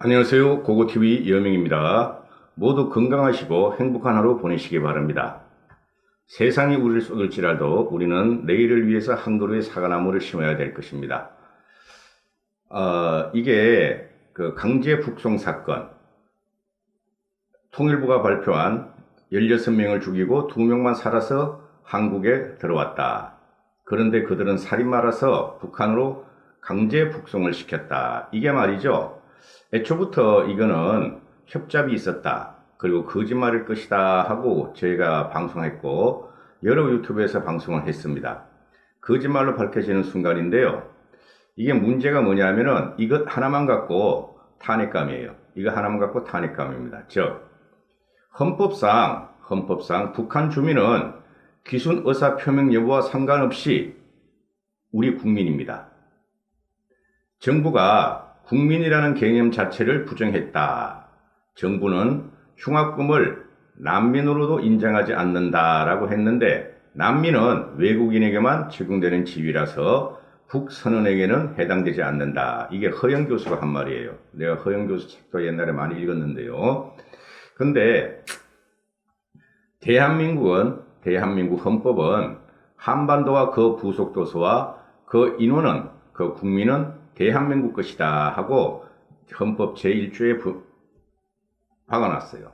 안녕하세요. 고고TV 여명입니다. 모두 건강하시고 행복한 하루 보내시기 바랍니다. 세상이 우리를 쏟을지라도 우리는 내일을 위해서 한 그루의 사과나무를 심어야 될 것입니다. 이게 그 강제 북송 사건, 통일부가 발표한 16명을 죽이고 2명만 살아서 한국에 들어왔다. 그런데 그들은 살인마라서 북한으로 강제 북송을 시켰다. 이게 말이죠. 애초부터 이거는 협잡이 있었다. 그리고 거짓말일 것이다 하고 저희가 방송했고 여러 유튜브에서 방송을 했습니다. 거짓말로 밝혀지는 순간인데요. 이게 문제가 뭐냐면은 이것 하나만 갖고 탄핵감이에요. 이거 하나만 갖고 탄핵감입니다. 즉 헌법상 북한 주민은 귀순 의사 표명 여부와 상관없이 우리 국민입니다. 정부가 국민이라는 개념 자체를 부정했다. 정부는 흉악범을 난민으로도 인정하지 않는다라고 했는데 난민은 외국인에게만 적용되는 지위라서 북선원에게는 해당되지 않는다. 이게 허영 교수가 한 말이에요. 내가 허영 교수 책도 옛날에 많이 읽었는데요. 근데 대한민국 헌법은 한반도와 그 부속도서와 그 인원은 그 국민은 대한민국 것이다 하고 헌법 제1조에 박아놨어요.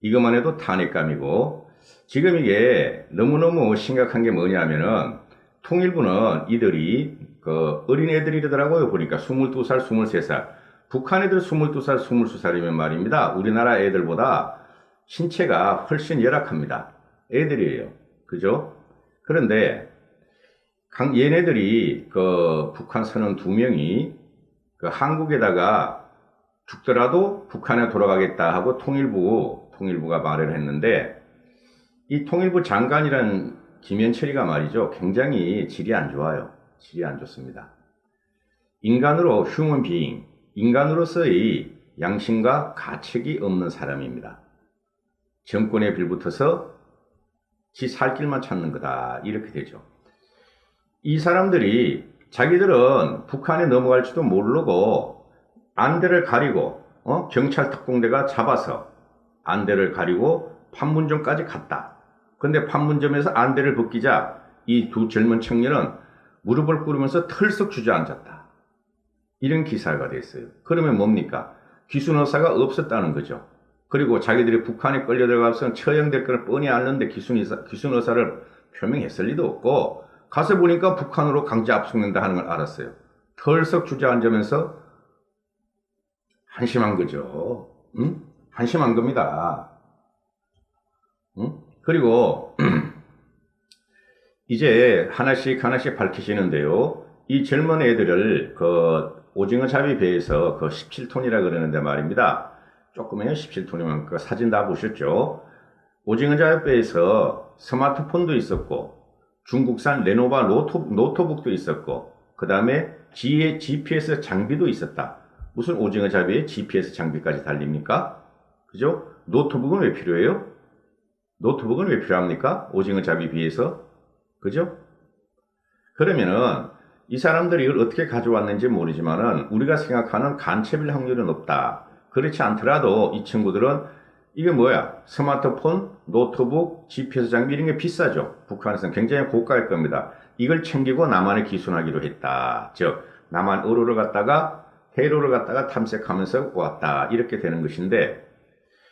이것만 해도 탄핵감이고 지금 이게 너무너무 심각한 게 뭐냐면은 통일부는 이들이 그 어린애들이더라고요. 보니까 22살, 23살. 북한 애들 22살, 22살이면 말입니다. 우리나라 애들보다 신체가 훨씬 열악합니다. 애들이에요. 그죠? 그런데 얘네들이 그 북한 선원 2명이 그 한국에다가 죽더라도 북한에 돌아가겠다 하고 통일부가 말을 했는데 이 통일부 장관이라는 김현철이가 말이죠. 굉장히 질이 안 좋아요. 질이 안 좋습니다. 인간으로 휴먼 비잉, 인간으로서의 양심과 가책이 없는 사람입니다. 정권에 빌붙어서 지 살 길만 찾는 거다. 이렇게 되죠. 이 사람들이 자기들은 북한에 넘어갈지도 모르고 안대를 가리고 경찰 특공대가 잡아서 안대를 가리고 판문점까지 갔다. 근데 판문점에서 안대를 벗기자 이 두 젊은 청년은 무릎을 꿇으면서 털썩 주저앉았다. 이런 기사가 됐어요. 그러면 뭡니까? 귀순 의사가 없었다는 거죠. 그리고 자기들이 북한에 끌려 들어가서 처형될 걸 뻔히 알는데 귀순 의사를 표명했을 리도 없고 가서 보니까 북한으로 강제 압송된다 하는 걸 알았어요. 털썩 주저앉으면서 한심한 거죠. 응? 한심한 겁니다. 응? 그리고 이제 하나씩 밝히시는데요. 이 젊은 애들을 그 오징어 잡이 배에서 그 17톤이라 그러는데 말입니다. 조금이요 17톤이면 그 사진 다 보셨죠? 오징어 잡이 배에서 스마트폰도 있었고 중국산 레노바 노트북도 있었고 그 다음에 GPS 장비도 있었다. 무슨 오징어 잡이에 GPS 장비까지 달립니까? 그죠? 노트북은 왜 필요해요? 노트북은 왜 필요합니까? 오징어 잡이 비해서. 그죠? 그러면은 이 사람들이 이걸 어떻게 가져왔는지 모르지만은 우리가 생각하는 간첩일 확률은 높다. 그렇지 않더라도 이 친구들은 이게 뭐야? 스마트폰, 노트북, GPS 장비 이런 게 비싸죠. 북한에서는 굉장히 고가일 겁니다. 이걸 챙기고 남한에 기순하기로 했다. 즉 남한 어로를 갖다가 해로를 갖다가 탐색하면서 왔다. 이렇게 되는 것인데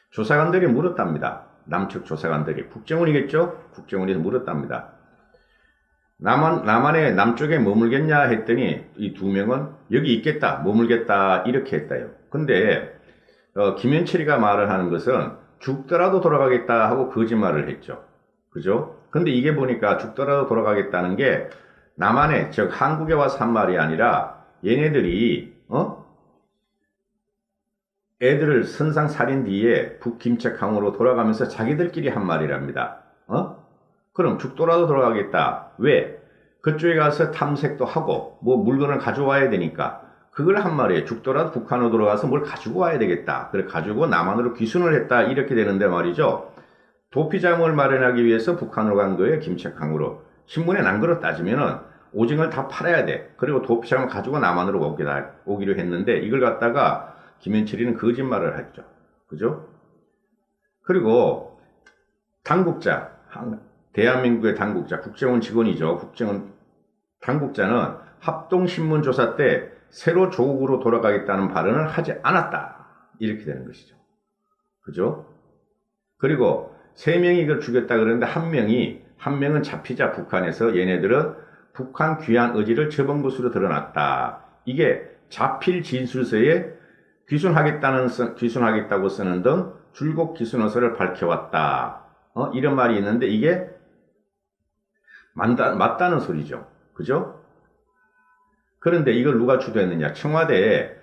조사관들이 물었답니다. 남측 조사관들이 국정원이겠죠? 국정원에서 물었답니다. 남한의 남쪽에 머물겠냐 했더니 이 2명은 여기 있겠다, 머물겠다 이렇게 했다요. 근데 김현철이가 말을 하는 것은 죽더라도 돌아가겠다 하고 거짓말을 했죠. 그죠? 근데 이게 보니까 죽더라도 돌아가겠다는 게 남한에, 즉 한국에 와서 한 말이 아니라 얘네들이 애들을 선상살인 뒤에 북김책항으로 돌아가면서 자기들끼리 한 말이랍니다. 그럼 죽더라도 돌아가겠다. 왜? 그쪽에 가서 탐색도 하고 뭐 물건을 가져와야 되니까 그걸 한 말이에요. 죽더라도 북한으로 돌아가서 뭘 가지고 와야 되겠다. 그래 가지고 남한으로 귀순을 했다. 이렇게 되는데 말이죠. 도피장을 마련하기 위해서 북한으로 간 거예요. 김책항으로. 신문에 난 거로 따지면은 오징어를 다 팔아야 돼. 그리고 도피장을 가지고 남한으로 오기로 했는데 이걸 갖다가 김현철이는 거짓말을 했죠. 그죠? 그리고 당국자, 대한민국의 당국자, 국정원 직원이죠. 국정원 당국자는 합동신문 조사 때 새로 조국으로 돌아가겠다는 발언을 하지 않았다. 이렇게 되는 것이죠. 그죠? 그리고 3명이 이걸 죽였다 그러는데 한 명은 잡히자 북한에서 얘네들은 북한 귀환 의지를 저번구수로 드러났다. 이게 자필 진술서에 귀순하겠다고 쓰는 등 줄곧 귀순어서를 밝혀왔다. 이런 말이 있는데 이게 맞다는 소리죠. 그죠? 그런데 이걸 누가 주도했느냐? 청와대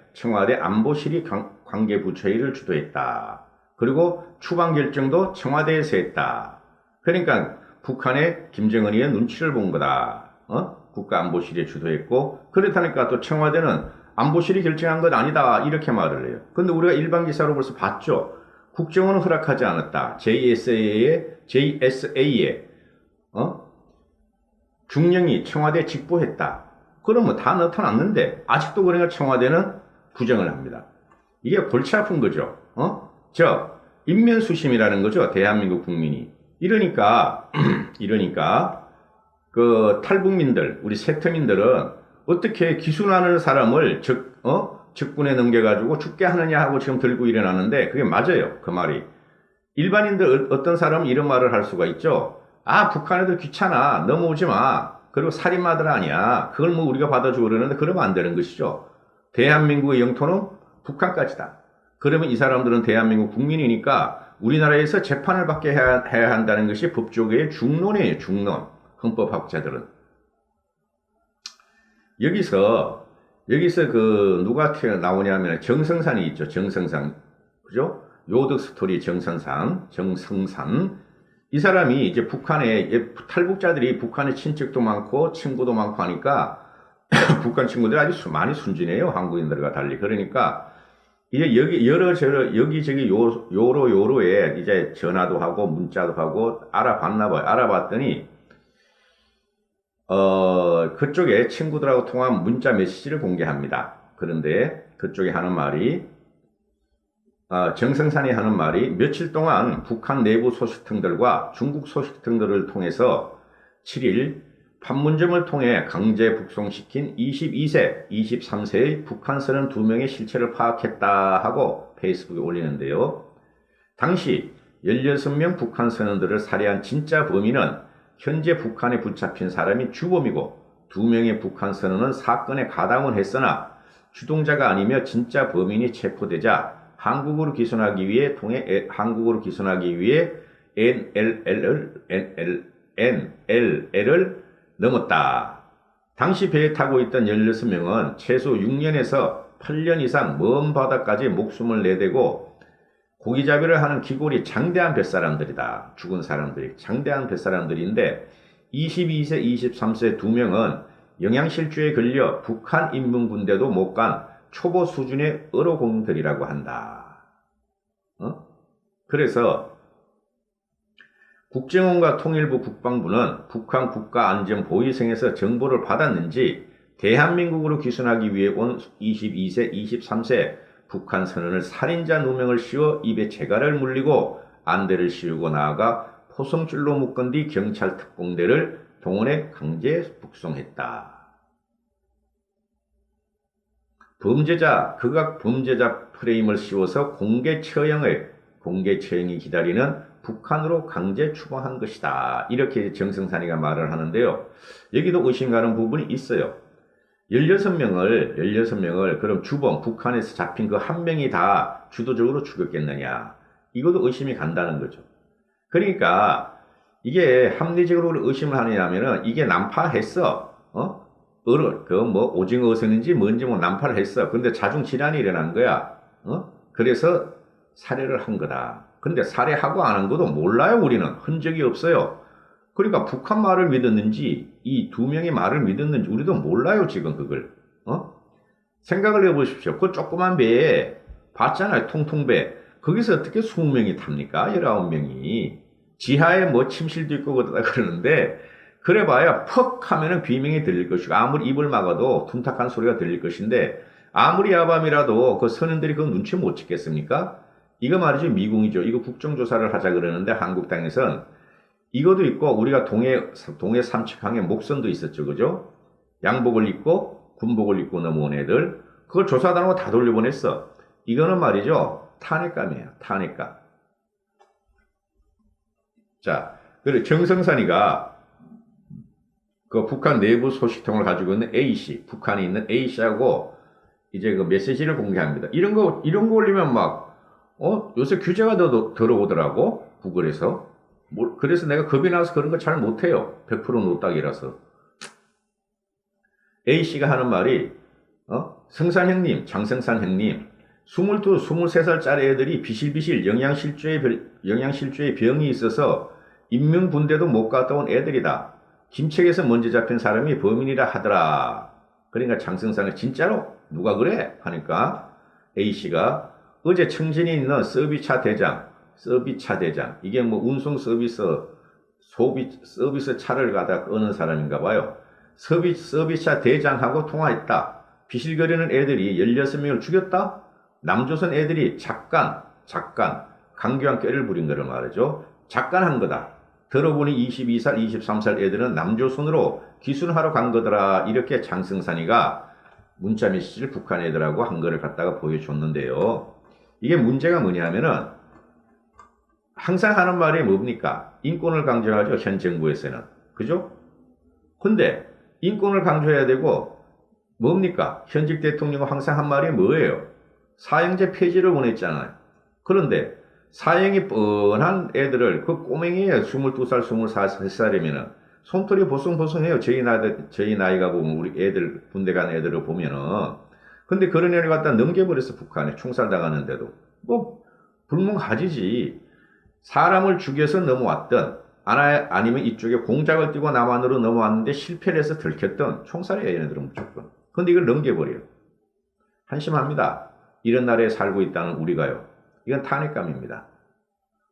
안보실이 관계부처회의를 주도했다. 그리고 추방 결정도 청와대에서 했다. 그러니까 북한의 김정은이의 눈치를 본 거다. 국가안보실이 주도했고, 그렇다니까 또 청와대는 안보실이 결정한 것 아니다. 이렇게 말을 해요. 근데 우리가 일반 기사로 벌써 봤죠. 국정원은 허락하지 않았다. JSA에 중령이 청와대에 직보했다. 그러면 다 나타났는데 아직도 그러니까 청와대는 부정을 합니다. 이게 골치 아픈 거죠. 인면수심이라는 거죠. 대한민국 국민이. 이러니까 그 탈북민들, 우리 세터민들은 어떻게 기순하는 사람을 적군에 넘겨가지고 죽게 하느냐 하고 지금 들고 일어나는데 그게 맞아요. 그 말이. 일반인들 어떤 사람은 이런 말을 할 수가 있죠. 아, 북한 애들 귀찮아. 넘어오지 마. 그리고 살인마들 아니야. 그걸 뭐 우리가 받아주고 그러는데 그러면 안 되는 것이죠. 대한민국의 영토는 북한까지다. 그러면 이 사람들은 대한민국 국민이니까 우리나라에서 재판을 받게 해야 한다는 것이 법조계의 중론이에요. 중론. 헌법학자들은. 여기서 누가 나오냐면 정성산이 있죠. 정성산. 그죠? 요득 스토리 정성산. 이 사람이 이제 탈북자들이 북한에 친척도 많고 친구도 많고 하니까 북한 친구들이 아주 많이 순진해요. 한국인들과 달리. 그러니까 이제 여기저기 요로에 이제 전화도 하고 문자도 하고 알아봤나 봐요. 알아봤더니 그쪽에 친구들하고 통한 문자 메시지를 공개합니다. 그런데 그쪽에 하는 말이 정성산이 하는 말이 며칠 동안 북한 내부 소식통들과 중국 소식통들을 통해서 7일 판문점을 통해 강제 북송시킨 22세, 23세의 북한 32명의 실체를 파악했다 하고 페이스북에 올리는데요. 당시 16명 북한 선원들을 살해한 진짜 범인은 현재 북한에 붙잡힌 사람이 주범이고 2명의 북한 선원은 사건에 가담을 했으나 주동자가 아니며 진짜 범인이 체포되자 한국으로 기소하기 위해 NLL을 넘었다. 당시 배에 타고 있던 16명은 최소 6년에서 8년 이상 먼 바다까지 목숨을 내대고 고기잡이를 하는 기골이 장대한 뱃사람들이다. 죽은 사람들이 장대한 뱃사람들인데 22세, 23세 2명은 영양실조에 걸려 북한 인민군대도 못 간 초보 수준의 어로공들이라고 한다. 그래서 국정원과 통일부 국방부는 북한 국가안전보위성에서 정보를 받았는지 대한민국으로 귀순하기 위해 온 22세, 23세 북한 선원을 살인자 누명을 씌워 입에 재갈을 물리고 안대를 씌우고 나아가 포성줄로 묶은 뒤 경찰 특공대를 동원해 강제 북송했다. 극악 범죄자 프레임을 씌워서 공개 처형이 기다리는 북한으로 강제 추방한 것이다. 이렇게 정성산이가 말을 하는데요. 여기도 의심 가는 부분이 있어요. 16명을 그럼 주범, 북한에서 잡힌 그 한 명이 다 주도적으로 죽였겠느냐. 이것도 의심이 간다는 거죠. 그러니까 이게 합리적으로 의심을 하느냐면은 이게 난파했어. 오징어 어선인지 뭔지 난파를 했어. 근데 자중질환이 일어난 거야. 그래서 살해를 한 거다. 근데 살해하고 안 한 것도 몰라요, 우리는. 흔적이 없어요. 그러니까 북한 말을 믿었는지, 이 2명의 말을 믿었는지, 우리도 몰라요, 지금 그걸. 생각을 해보십시오. 그 조그만 배에, 봤잖아요, 통통배. 거기서 어떻게 20명이 탑니까? 19명이. 지하에 침실도 있고 그러는데, 그래봐야 퍽 하면은 비명이 들릴 것이고 아무리 입을 막아도 둔탁한 소리가 들릴 것인데 아무리 야밤이라도 그 선원들이 그 눈치 못 채겠습니까? 이거 말이죠. 미궁이죠. 이거 국정조사를 하자 그러는데 한국당에선 이것도 있고 우리가 동해 삼척항에 목선도 있었죠. 그죠? 양복을 입고 군복을 입고 넘어온 애들 그걸 조사단하고 다 돌려보냈어. 이거는 말이죠. 탄핵감이에요. 탄핵감. 자, 그리고 정성산이가 그 북한 내부 소식통을 가지고 있는 A씨, 북한에 있는 A씨하고 이제 그 메시지를 공개합니다. 이런 거 올리면 막, 요새 규제가 더 들어오더라고. 구글에서. 그래서 내가 겁이 나서 그런 거 잘 못해요. 100% 노딱이라서. A씨가 하는 말이, 성산 형님, 장성산 형님, 22, 23살짜리 애들이 비실비실 영양실조에 병이 있어서 인명군대도 못 갔다 온 애들이다. 김책에서 먼저 잡힌 사람이 범인이라 하더라. 그러니까 장성산이 진짜로? 누가 그래? 하니까 A씨가 어제 청진이 있는 서비차 대장, 이게 뭐 운송 서비스 차를 가다 끄는 사람인가 봐요. 서비차 대장하고 통화했다. 비실거리는 애들이 16명을 죽였다? 남조선 애들이 작간, 강교한 꾀를 부린 거를 말이죠. 작간한 거다. 들어보니 22살, 23살 애들은 남조선으로 기순하러 간 거더라. 이렇게 장승산이가 문자 메시지를 북한 애들하고 한 거를 갖다가 보여줬는데요. 이게 문제가 뭐냐면은 항상 하는 말이 뭡니까? 인권을 강조하죠. 현 정부에서는. 그죠? 근데 인권을 강조해야 되고 뭡니까? 현직 대통령은 항상 한 말이 뭐예요? 사형제 폐지를 원했잖아요. 그런데 사형이 뻔한 애들을 그 꼬맹이에 22살, 23살이면은 손털이 보송보송해요. 저희 나이가 보면 우리 애들 군대 간 애들을 보면은. 근데 그런 애를 갖다 넘겨버렸어. 북한에 총살당하는데도. 뭐 불문하지지. 사람을 죽여서 넘어왔던 아니면 이쪽에 공작을 띄고 남한으로 넘어왔는데 실패를 해서 들켰던 총살이에요. 얘네들은 무조건. 근데 이걸 넘겨버려요. 한심합니다. 이런 나라에 살고 있다는 우리가요. 이건 탄핵감입니다.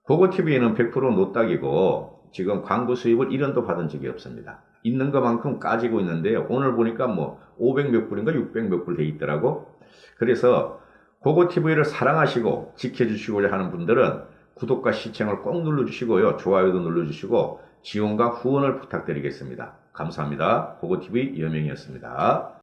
고고TV는 100% 노딱이고 지금 광고 수입을 1원도 받은 적이 없습니다. 있는 것만큼 까지고 있는데요. 오늘 보니까 뭐 500 몇 불인가 600 몇 불 돼 있더라고. 그래서 고고TV를 사랑하시고 지켜주시고자 하는 분들은 구독과 시청을 꼭 눌러주시고요. 좋아요도 눌러주시고 지원과 후원을 부탁드리겠습니다. 감사합니다. 고고TV 여명이었습니다.